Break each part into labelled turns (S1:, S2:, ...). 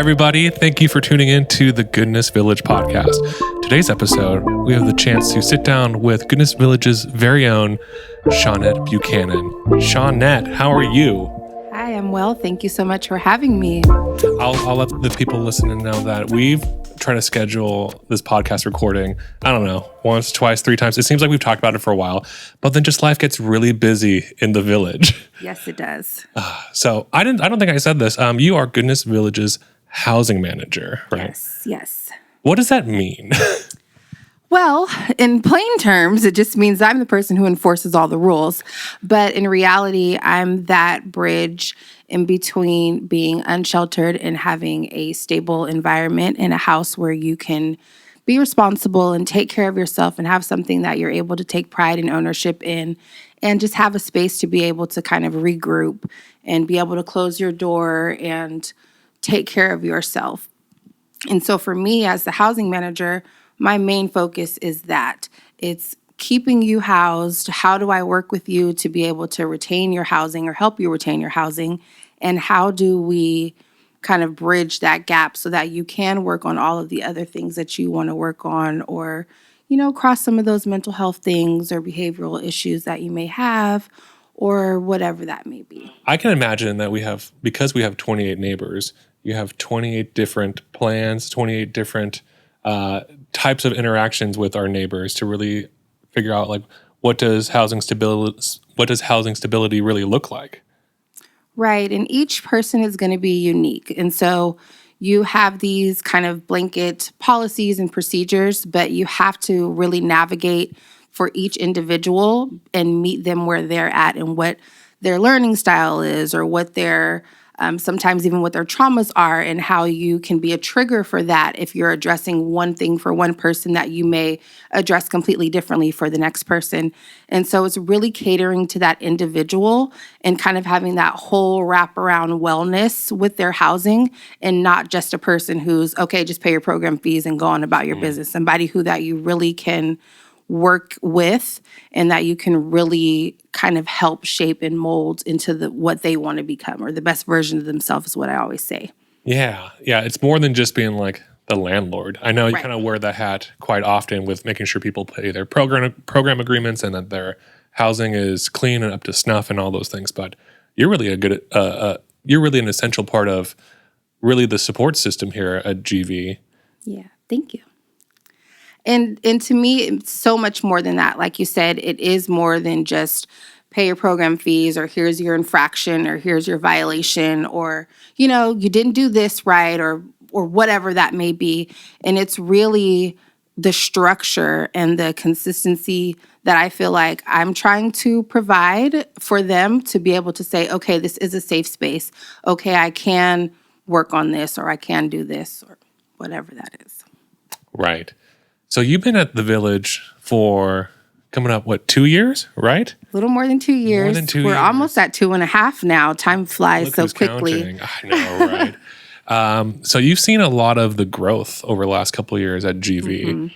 S1: everybody. Thank you for tuning in to the Goodness Village podcast. Today's episode, we have the chance to sit down with Goodness Village's very own Shaunette Buchanan. Shaunette, how are you?
S2: Hi, I'm well. Thank you so much for having me.
S1: I'll let the people listening know that we've tried to schedule this podcast recording, I don't know, once, twice, three times. It seems like we've talked about it for a while, but then just life gets really busy in the village.
S2: Yes, it does.
S1: So I don't think I said this. You are Goodness Village's housing manager, right?
S2: Yes.
S1: What does that mean?
S2: Well, in plain terms, it just means I'm the person who enforces all the rules. But in reality, I'm that bridge in between being unsheltered and having a stable environment in a house where you can be responsible and take care of yourself and have something that you're able to take pride and ownership in, and just have a space to be able to kind of regroup and be able to close your door and take care of yourself. And so for me as the housing manager, my main focus is that it's keeping you housed. How do I work with you to be able to retain your housing or help you retain your housing? And how do we kind of bridge that gap so that you can work on all of the other things that you want to work on, or, cross some of those mental health things or behavioral issues that you may have, or whatever that may be.
S1: I can imagine that because we have 28 neighbors, you have 28 different plans, 28 different types of interactions with our neighbors to really figure out, like, what does housing stability really look like?
S2: Right. And each person is going to be unique. And so you have these kind of blanket policies and procedures, but you have to really navigate for each individual and meet them where they're at and what their learning style is, or what their sometimes even what their traumas are, and how you can be a trigger for that if you're addressing one thing for one person that you may address completely differently for the next person. And so it's really catering to that individual and kind of having that whole wraparound wellness with their housing, and not just a person who's, okay, just pay your program fees and go on about your business. Somebody who that you really can work with and that you can really kind of help shape and mold into what they want to become, or the best version of themselves, is what I always say.
S1: Yeah. It's more than just being like the landlord. I know you
S2: Right.
S1: kind of wear that hat quite often with making sure people pay their program agreements and that their housing is clean and up to snuff and all those things. But you're really you're really an essential part of really the support system here at GV.
S2: Yeah, thank you. And to me, it's so much more than that. Like you said, it is more than just pay your program fees, or here's your infraction, or here's your violation, or, you didn't do this right, or whatever that may be. And it's really the structure and the consistency that I feel like I'm trying to provide for them to be able to say, okay, this is a safe space. Okay, I can work on this, or I can do this, or whatever that is.
S1: Right. So you've been at the village for coming up, 2 years, right?
S2: A little more than 2 years.
S1: More than 2
S2: We're
S1: years.
S2: almost at 2.5 now. Time flies
S1: Look
S2: so
S1: who's
S2: quickly.
S1: counting. I know, right? So you've seen a lot of the growth over the last couple of years at GV.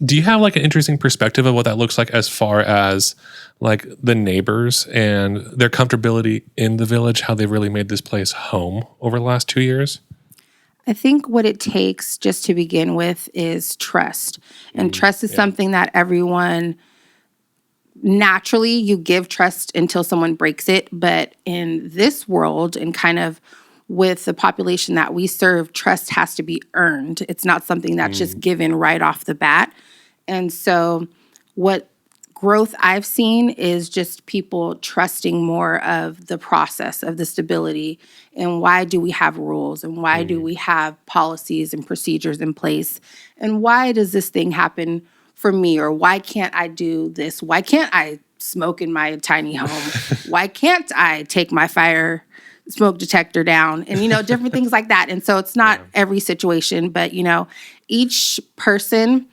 S1: Do you have like an interesting perspective of what that looks like as far as like the neighbors and their comfortability in the village, how they've really made this place home over the last 2 years?
S2: I think what it takes just to begin with is trust. And trust is something that everyone, naturally, you give trust until someone breaks it. But in this world, and kind of with the population that we serve, trust has to be earned. It's not something that's just given right off the bat. And so what growth I've seen is just people trusting more of the process of the stability, and why do we have rules, and why do we have policies and procedures in place, and why does this thing happen for me, or why can't I do this? Why can't I smoke in my tiny home? Why can't I take my fire smoke detector down? And, different things like that. And so it's not every situation, but, each person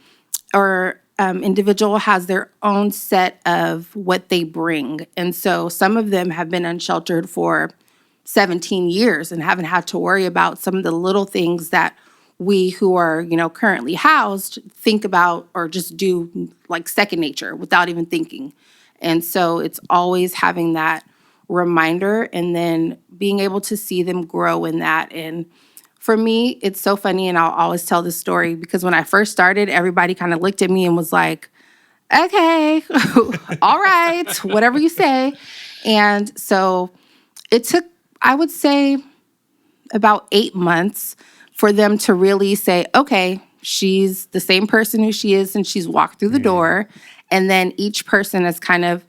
S2: or individual has their own set of what they bring. And so some of them have been unsheltered for 17 years and haven't had to worry about some of the little things that we who are, currently housed think about, or just do like second nature without even thinking. And so it's always having that reminder, and then being able to see them grow in that, and For me, it's so funny, and I'll always tell this story because when I first started, everybody kind of looked at me and was like, okay, all right, whatever you say. And so it took, I would say, about 8 months for them to really say, okay, she's the same person who she is since she's walked through the door. And then each person has kind of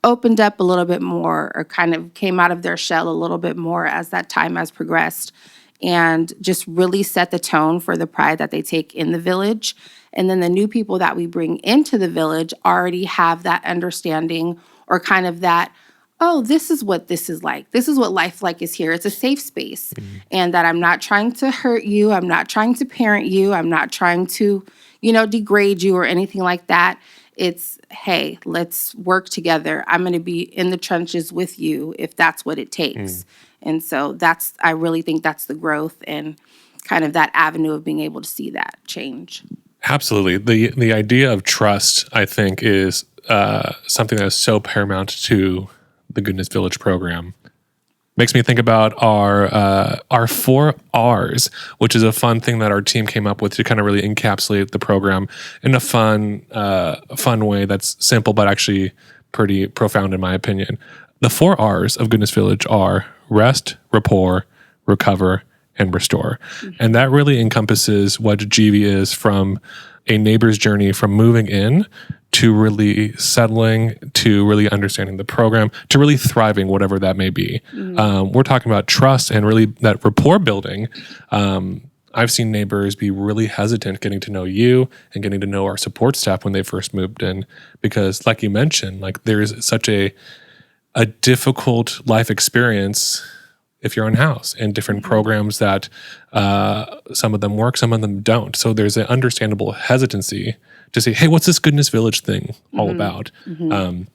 S2: opened up a little bit more or kind of came out of their shell a little bit more as that time has progressed and just really set the tone for the pride that they take in the village. And then the new people that we bring into the village already have that understanding or kind of that, oh, this is what this is like. This is what life like is here. It's a safe space. And that I'm not trying to hurt you. I'm not trying to parent you. I'm not trying to, degrade you or anything like that. It's, hey, let's work together. I'm going to be in the trenches with you if that's what it takes. And so I really think that's the growth and kind of that avenue of being able to see that change.
S1: Absolutely. The idea of trust, I think, is something that is so paramount to the Goodness Village program. Makes me think about our 4 R's, which is a fun thing that our team came up with to kind of really encapsulate the program in a fun way that's simple but actually pretty profound in my opinion. The 4 R's of Goodness Village are rest, rapport, recover, and restore. And that really encompasses what GV is from a neighbor's journey from moving in to really settling, to really understanding the program, to really thriving, whatever that may be. We're talking about trust and really that rapport building. I've seen neighbors be really hesitant getting to know you and getting to know our support staff when they first moved in, because like you mentioned, like there's such a difficult life experience if you're unhoused, and different programs that some of them work, some of them don't. So there's an understandable hesitancy to say, hey, what's this Goodness Village thing all about? And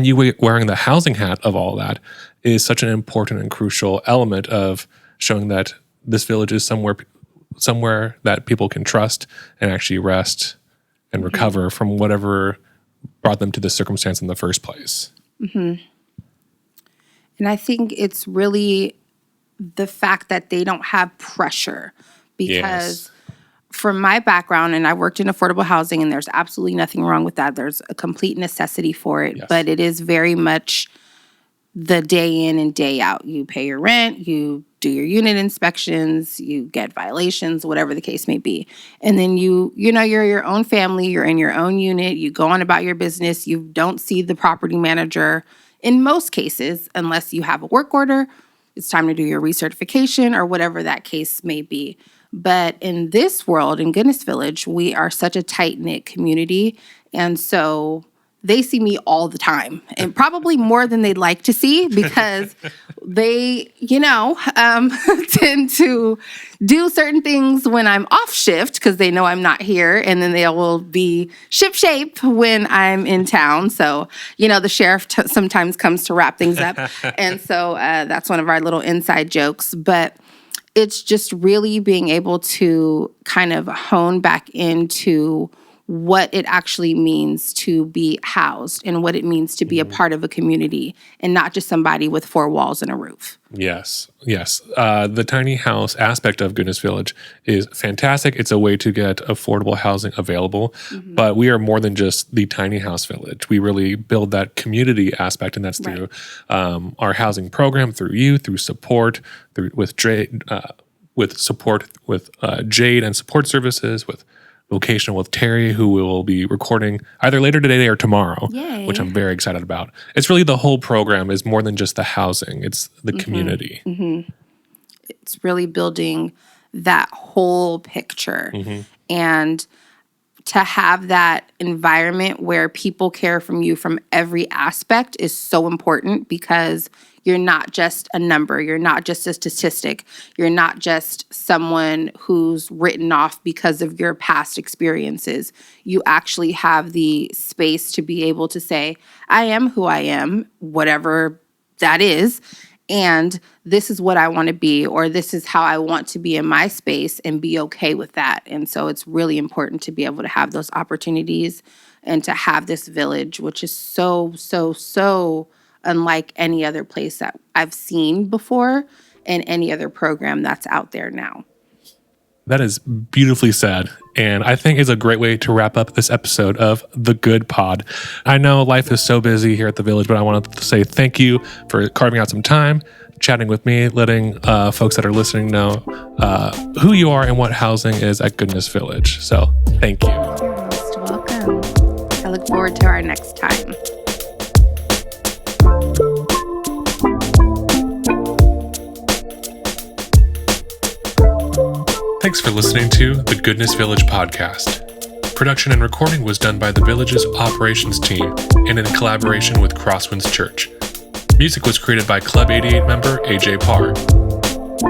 S1: you wearing the housing hat of all that is such an important and crucial element of showing that this village is somewhere that people can trust and actually rest and recover from whatever brought them to this circumstance in the first place.
S2: And I think it's really the fact that they don't have pressure because from my background, and I worked in affordable housing, and there's absolutely nothing wrong with that. There's a complete necessity for it, but it is very much the day in and day out. You pay your rent, you do your unit inspections, you get violations, whatever the case may be. And then you're your own family, you're in your own unit, you go on about your business, you don't see the property manager in most cases, unless you have a work order. It's time to do your recertification or whatever that case may be. But in this world, in Goodness Village, we are such a tight-knit community. And so they see me all the time, and probably more than they'd like to see, because they, tend to do certain things when I'm off shift because they know I'm not here, and then they will be shipshape when I'm in town. So, the sheriff sometimes comes to wrap things up. And so that's one of our little inside jokes. But it's just really being able to kind of hone back into what it actually means to be housed and what it means to be a part of a community and not just somebody with 4 walls and a roof.
S1: Yes. The tiny house aspect of Goodness Village is fantastic. It's a way to get affordable housing available, but we are more than just the tiny house village. We really build that community aspect, and that's through our housing program, through you, through support, with Jade and support services, with Vocational with Terry, who will be recording either later today or tomorrow, which I'm very excited about. It's really the whole program is more than just the housing. It's the community.
S2: It's really building that whole picture. And to have that environment where people care from you from every aspect is so important, because you're not just a number. You're not just a statistic. You're not just someone who's written off because of your past experiences. You actually have the space to be able to say, I am who I am, whatever that is, and this is what I want to be, or this is how I want to be in my space, and be okay with that. And so it's really important to be able to have those opportunities and to have this village, which is so, so, so unlike any other place that I've seen before and any other program that's out there now.
S1: That is beautifully said. And I think it's a great way to wrap up this episode of The Good Pod. I know life is so busy here at the Village, but I wanted to say thank you for carving out some time, chatting with me, letting folks that are listening know who you are and what housing is at Goodness Village. So thank you.
S2: You're most welcome. I look forward to our next time.
S1: Thanks for listening to the Goodness Village podcast. Production and recording was done by the Village's operations team and in collaboration with Crosswinds Church. Music was created by Club 88 member AJ Parr.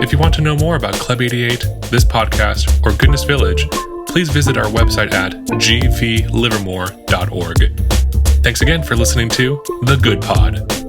S1: If you want to know more about Club 88, this podcast, or Goodness Village, please visit our website at gvlivermore.org. Thanks again for listening to The Good Pod.